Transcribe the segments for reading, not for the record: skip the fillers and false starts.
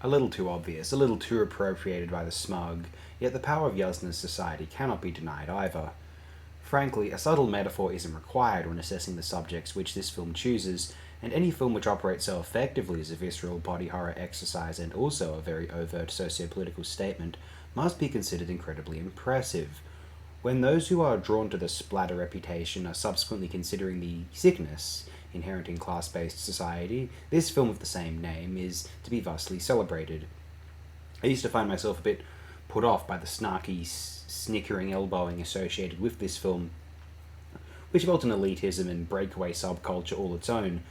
A little too obvious, a little too appropriated by the smug, yet the power of Yuzna's society cannot be denied either. Frankly, a subtle metaphor isn't required when assessing the subjects which this film chooses, and any film which operates so effectively as a visceral body horror exercise and also a very overt socio-political statement must be considered incredibly impressive. When those who are drawn to the splatter reputation are subsequently considering the sickness inherent in class-based society, this film of the same name is to be vastly celebrated. I used to find myself a bit put off by the snarky, snickering elbowing associated with this film, which felt an elitism and breakaway subculture all its own,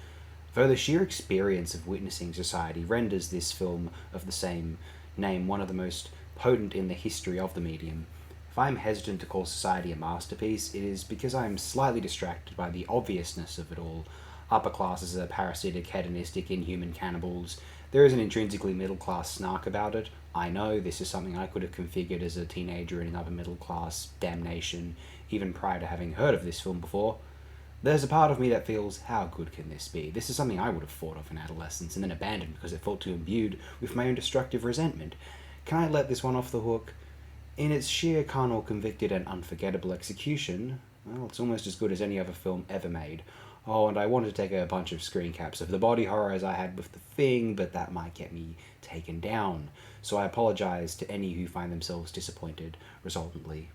though the sheer experience of witnessing society renders this film of the same name one of the most potent in the history of the medium. If I am hesitant to call Society a masterpiece, it is because I am slightly distracted by the obviousness of it all. Upper classes are parasitic, hedonistic, inhuman cannibals. There is an intrinsically middle-class snark about it. I know this is something I could have configured as a teenager in another middle-class damnation, even prior to having heard of this film before. There's a part of me that feels, how good can this be? This is something I would have thought of in adolescence and then abandoned because it felt too imbued with my own destructive resentment. Can I let this one off the hook? In its sheer carnal, convicted, and unforgettable execution, well, it's almost as good as any other film ever made. Oh, and I wanted to take a bunch of screen caps of the body horrors I had with The Thing, but that might get me taken down. So I apologize to any who find themselves disappointed resultantly.